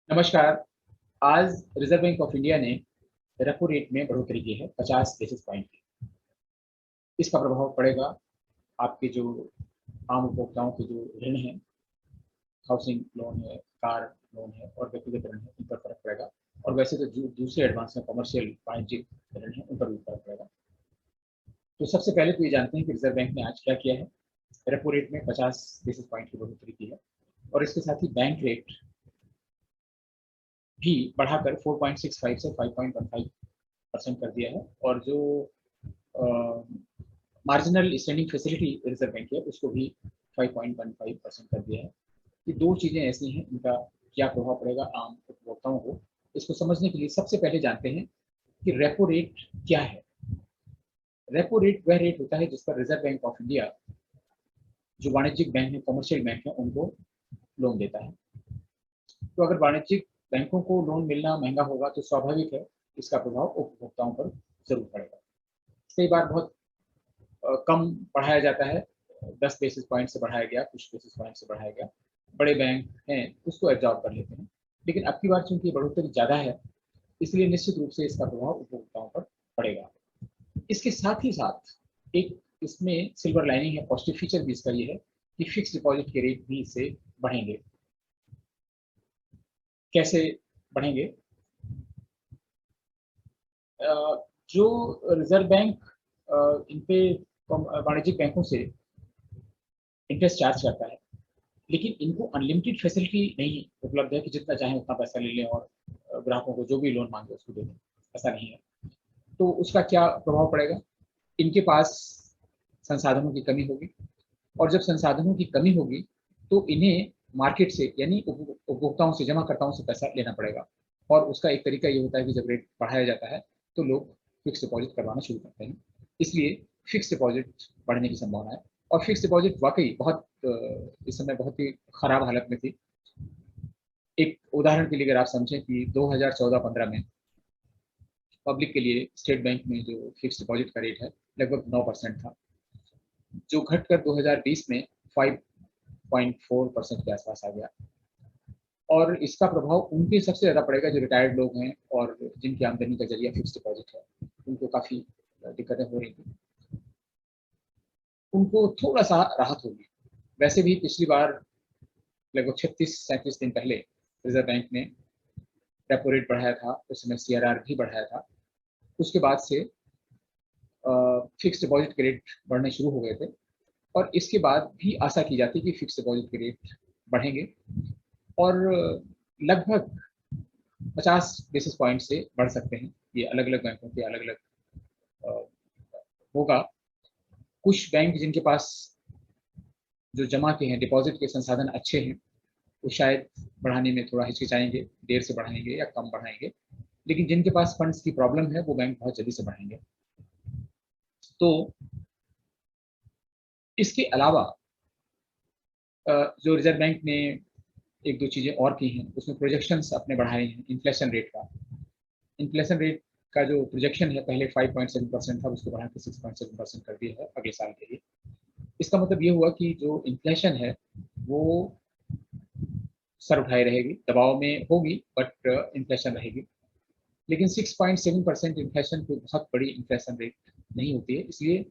नमस्कार। आज reserve bank of India ने रेपो रेट में बढ़ोतरी की है 50 बेसिस पॉइंट की। इसका प्रभाव पड़ेगा आपके जो आम उपभोक्ताओं के जो ऋण हैं, हाउसिंग लोन है, कार लोन है और व्यक्तिगत ऋण है, इन पर फर्क पड़ेगा। और वैसे तो जो दूसरे एडवांस में कमर्शियल वाणिज्यिक ऋण है, उन पर भी फर्क पड़ेगा। तो सबसे पहले तो ये जानते हैं कि रिजर्व बैंक ने आज क्या किया है। रेपो रेट में 50 बेसिस पॉइंट की बढ़ोतरी की है और इसके साथ ही बैंक रेट भी बढ़ाकर 4.65 से 5.15% कर दिया है। और जो marginal standing facility reserve bank है उसको भी 5.15% कर दिया है। ये दो चीज़ें ऐसी हैं, इनका क्या प्रभाव पड़ेगा आम उपभोक्ताओं को। इसको समझने के लिए सबसे पहले जानते हैं कि रेपो रेट क्या है। रेपो रेट वह रेट होता है जिस पर रिजर्व बैंक ऑफ इंडिया जो वाणिज्यिक बैंक है, कमर्शियल बैंक है, उनको लोन देता है। तो अगर वाणिज्यिक बैंकों को लोन मिलना महंगा होगा तो स्वाभाविक है इसका प्रभाव उपभोक्ताओं पर जरूर पड़ेगा। कई बार बहुत कम बढ़ाया जाता है, 10 बेसिस पॉइंट से बढ़ाया गया, कुछ बेसिस पॉइंट से बढ़ाया गया, बड़े बैंक हैं उसको एब्जॉर्ब कर लेते हैं। लेकिन अब की बार चूंकि बढ़ोतरी ज़्यादा है, इसलिए निश्चित रूप से इसका प्रभाव उपभोक्ताओं पर पड़ेगा। इसके साथ ही साथ एक इसमें सिल्वर लाइनिंग है, पॉजिटिव फीचर भी इसका ये है कि फिक्स डिपॉजिट के रेट भी इससे बढ़ेंगे। कैसे बढ़ेंगे? जो रिजर्व बैंक इन पे वाणिज्यिक बैंकों से इंटरेस्ट चार्ज करता है, लेकिन इनको अनलिमिटेड फैसिलिटी नहीं उपलब्ध है कि जितना चाहें उतना पैसा ले लें और ग्राहकों को जो भी लोन मांगे उसको दे दें। ऐसा नहीं है। तो उसका क्या प्रभाव पड़ेगा? इनके पास संसाधनों की कमी होगी और जब संसाधनों की कमी होगी तो इन्हें मार्केट से यानी उपभोक्ताओं से, जमाकर्ताओं से पैसा लेना पड़ेगा। और उसका एक तरीका ये होता है कि जब रेट बढ़ाया जाता है तो लोग फिक्स डिपॉजिट करवाना शुरू करते हैं। इसलिए फिक्स डिपॉजिट बढ़ने की संभावना है। और फिक्स डिपॉजिट वाकई बहुत इस समय बहुत ही खराब हालत में थी। एक उदाहरण के लिए अगर आप समझें कि 2014-15 में पब्लिक के लिए स्टेट बैंक में जो फिक्स डिपॉजिट का रेट है लगभग 9% था, जो घटकर 2020 में 5.4% के आसपास आ गया। और इसका प्रभाव उनके सबसे ज़्यादा पड़ेगा जो रिटायर्ड लोग हैं और जिनकी आमदनी का जरिया फिक्स डिपॉजिट है। उनको काफ़ी दिक्कतें हो रही थी, उनको थोड़ा सा राहत होगी। वैसे भी पिछली बार लगभग 36-37 दिन पहले रिजर्व बैंक ने रेपो रेट बढ़ाया था, उस समय सीआरआर भी बढ़ाया था। उसके बाद से फिक्स डिपॉजिट के रेट बढ़ने शुरू हो गए थे और इसके बाद भी आशा की जाती है कि फिक्स डिपॉजिट के रेट बढ़ेंगे और लगभग 50 बेसिस पॉइंट से बढ़ सकते हैं। ये अलग अलग बैंकों के अलग अलग होगा। कुछ बैंक जिनके पास जो जमा के हैं, डिपॉजिट के संसाधन अच्छे हैं, वो शायद बढ़ाने में थोड़ा हिचकिचाएंगे, देर से बढ़ाएंगे या कम बढ़ाएंगे। लेकिन जिनके पास फंड्स की प्रॉब्लम है वो बैंक बहुत जल्दी से बढ़ाएंगे। तो इसके अलावा जो रिजर्व बैंक ने एक दो चीज़ें और की हैं, उसमें प्रोजेक्शंस अपने बढ़ाए हैं इन्फ्लेशन रेट का। इन्फ्लेशन रेट का जो प्रोजेक्शन है पहले 5.7% था, उसको बढ़ा के 6.7% कर दिया है अगले साल के लिए। इसका मतलब ये हुआ कि जो इन्फ्लेशन है वो सर उठाए रहेगी, दबाव में होगी, बट इन्फ्लेशन रहेगी। लेकिन 6.7% इन्फ्लेशन कोई बहुत बड़ी इन्फ्लेशन रेट नहीं होती है, इसलिए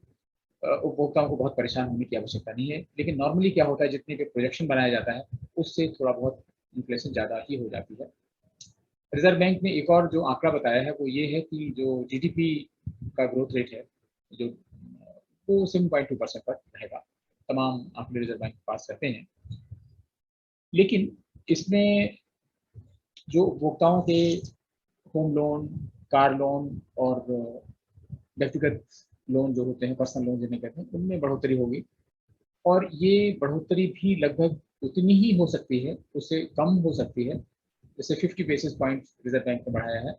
उपभोक्ताओं को बहुत परेशान होने की आवश्यकता नहीं है। लेकिन नॉर्मली क्या होता है, जितने भी प्रोजेक्शन बनाया जाता है उससे थोड़ा बहुत इन्फ्लेशन ज़्यादा ही हो जाती है। रिजर्व बैंक ने एक और जो आंकड़ा बताया है वो ये है कि जो जीडीपी का ग्रोथ रेट है जो वो 7.2% पर रहेगा। तमाम आंकड़े रिजर्व बैंक के पास रहते हैं। लेकिन इसमें जो उपभोक्ताओं के होम लोन, कार लोन और व्यक्तिगत लोन जो होते हैं, पर्सनल लोन जिन्हें कहते हैं, उनमें बढ़ोतरी होगी। और ये बढ़ोतरी भी लगभग उतनी ही हो सकती है, उससे कम हो सकती है। जैसे 50 बेसिस पॉइंट रिजर्व बैंक ने बढ़ाया है,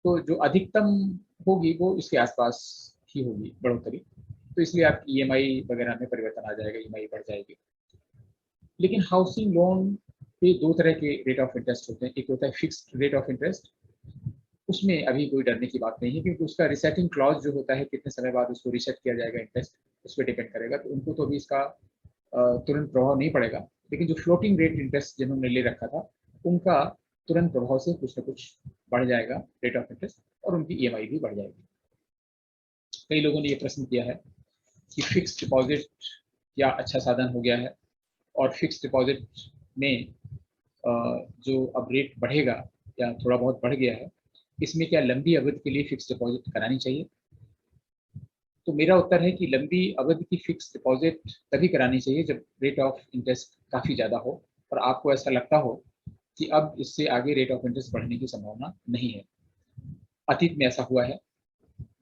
तो जो अधिकतम होगी वो इसके आसपास ही होगी बढ़ोतरी। तो इसलिए आप ईएमआई वगैरह में परिवर्तन आ जाएगा, ईएमआई बढ़ जाएगी। लेकिन हाउसिंग लोन पे दो तरह के रेट ऑफ इंटरेस्ट होते हैं। एक होता है फिक्स्ड रेट ऑफ इंटरेस्ट, उसमें अभी कोई डरने की बात नहीं है क्योंकि उसका रिसेटिंग क्लॉज जो होता है, कितने समय बाद उसको रिसेट किया जाएगा इंटरेस्ट, उस पर डिपेंड करेगा। तो उनको तो अभी इसका तुरंत प्रभाव नहीं पड़ेगा। लेकिन जो फ्लोटिंग रेट इंटरेस्ट जिन्होंने ले रखा था उनका तुरंत प्रभाव से कुछ न कुछ बढ़ जाएगा रेट ऑफ इंटरेस्ट और उनकी ईएमआई भी बढ़ जाएगी। कई लोगों ने ये प्रश्न किया है कि फिक्स डिपॉजिट क्या अच्छा साधन हो गया है, और फिक्स डिपॉजिट में जो अब रेट बढ़ेगा या थोड़ा बहुत बढ़ गया है, इसमें क्या लंबी अवधि के लिए फिक्स डिपॉजिट करानी चाहिए? तो मेरा उत्तर है कि लंबी अवधि की फिक्स डिपॉजिट तभी करानी चाहिए जब रेट ऑफ इंटरेस्ट काफ़ी ज़्यादा हो और आपको ऐसा लगता हो कि अब इससे आगे रेट ऑफ इंटरेस्ट बढ़ने की संभावना नहीं है। अतीत में ऐसा हुआ है,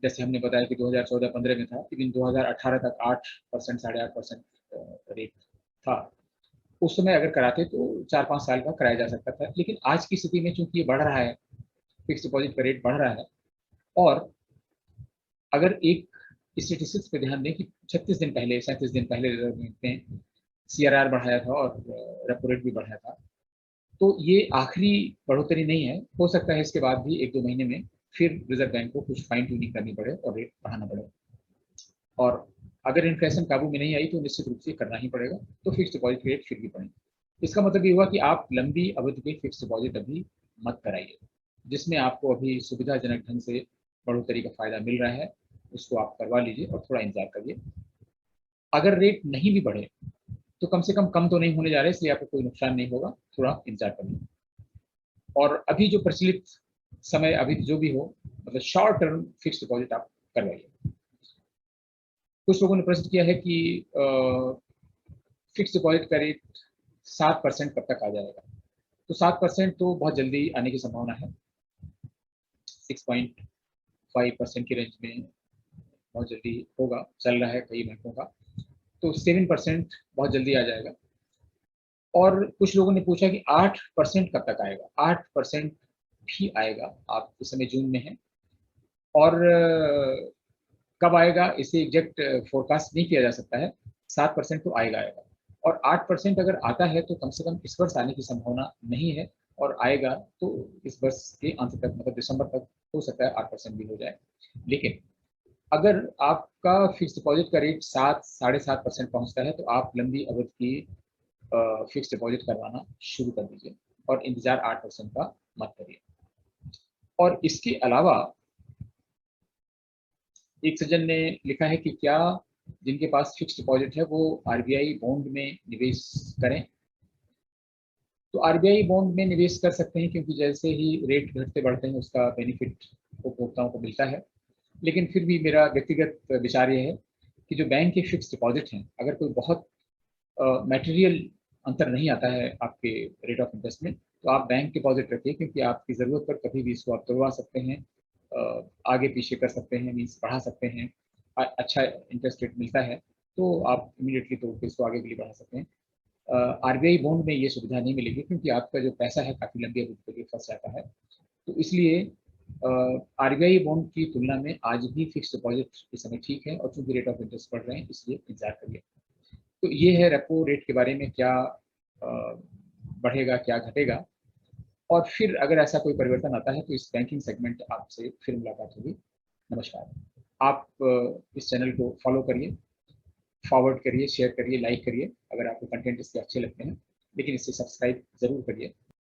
जैसे हमने बताया कि 2014-15 में था, इवन 2018 तक 8%, 8.5% रेट था। उस समय अगर कराते तो 4-5 साल का कराया जा सकता था, लेकिन आज की स्थिति में चूंकि ये बढ़ रहा है, फिक्स डिपॉजिट का रेट बढ़ रहा है, और अगर एक स्टेटिस्टिक्स पे ध्यान दें कि 36 दिन पहले, 37 दिन पहले रिजर्व बैंक ने सीआरआर बढ़ाया था और रेपो रेट भी बढ़ाया था, तो ये आखिरी बढ़ोतरी नहीं है। हो सकता है इसके बाद भी 1-2 महीने में फिर रिजर्व बैंक को कुछ फाइन ट्यूनिंग करनी पड़े और रेट बढ़ाना पड़े, और अगर इन्फ्लेशन काबू में नहीं आई तो निश्चित रूप से करना ही पड़ेगा, तो फिक्स डिपॉजिट रेट फिर भी बढ़ेंगे। इसका मतलब ये हुआ कि आप लंबी अवधि के फिक्स डिपॉजिट अभी मत कराइए, जिसमें आपको अभी सुविधाजनक ढंग से बढ़ोतरी का फायदा मिल रहा है, उसको आप करवा लीजिए और थोड़ा इंतजार करिए। अगर रेट नहीं भी बढ़े तो कम से कम तो नहीं होने जा रहे, इसलिए आपको कोई नुकसान नहीं होगा, थोड़ा इंतजार करिए। और अभी जो प्रचलित समय अभी जो भी हो, मतलब शॉर्ट टर्म फिक्स डिपॉजिट आप करवाइए। कुछ लोगों ने प्रश्न किया है कि फिक्स डिपॉजिट का रेट 7% कब तक आ जाएगा? तो 7% तो बहुत जल्दी आने की संभावना है, 6.5% की रेंज में बहुत जल्दी होगा, चल रहा है कई बैंकों का, तो 7% बहुत जल्दी आ जाएगा। और कुछ लोगों ने पूछा कि 8% कब तक आएगा? 8% भी आएगा, आप इस समय जून में हैं, और कब आएगा इसे एग्जैक्ट फोरकास्ट नहीं किया जा सकता है। 7% तो आएगा आएगा, और 8% अगर आता है तो कम से कम इस वर्ष आने की संभावना नहीं है, और आएगा तो इस वर्ष के अंत तक, मतलब दिसंबर तक हो सकता है 8% भी हो जाए। लेकिन अगर आपका फिक्स डिपॉजिट का रेट 7-7.5% पहुंचता है तो आप लंबी अवधि की फिक्स डिपॉजिट करवाना शुरू कर दीजिए और इंतजार 8% का मत करिए। और इसके अलावा एक सज्जन ने लिखा है कि क्या जिनके पास फिक्स डिपॉजिट है वो आरबीआई बॉन्ड में निवेश करें? तो आरबीआई बॉन्ड में निवेश कर सकते हैं, क्योंकि जैसे ही रेट घटते बढ़ते हैं उसका बेनिफिट उपभोक्ताओं को मिलता है। लेकिन फिर भी मेरा व्यक्तिगत विचार ये है कि जो बैंक के फिक्स डिपॉजिट हैं, अगर कोई बहुत मटेरियल अंतर नहीं आता है आपके रेट ऑफ इंटरेस्ट में, तो आप बैंक डिपॉजिट रखिए, क्योंकि आपकी ज़रूरत पर कभी भी इसको आप तोड़वा सकते हैं, आगे पीछे कर सकते हैं, मीन्स बढ़ा सकते हैं। अच्छा इंटरेस्ट रेट मिलता है तो आप इमीडिएटली तोड़ के इसको आगे के लिए बढ़ा सकते हैं। आरबीआई बॉन्ड में ये सुविधा नहीं मिलेगी, क्योंकि आपका जो पैसा है काफ़ी लंबी अवधि के लिए फंस जाता है। तो इसलिए आरबीआई बॉन्ड की तुलना में आज भी फिक्स डिपॉजिट इस समय ठीक है, और चूंकि रेट ऑफ इंटरेस्ट बढ़ रहे हैं इसलिए इंतजार करिए। तो ये है रेपो रेट के बारे में, क्या बढ़ेगा क्या घटेगा, और फिर अगर ऐसा कोई परिवर्तन आता है तो इस बैंकिंग सेगमेंट आपसे फिर मुलाकात होगी। नमस्कार। आप इस चैनल को फॉलो करिए, फॉरवर्ड करिए, शेयर करिए, लाइक करिए अगर आपको कंटेंट इसके अच्छे लगते हैं, लेकिन इसे सब्सक्राइब ज़रूर करिए।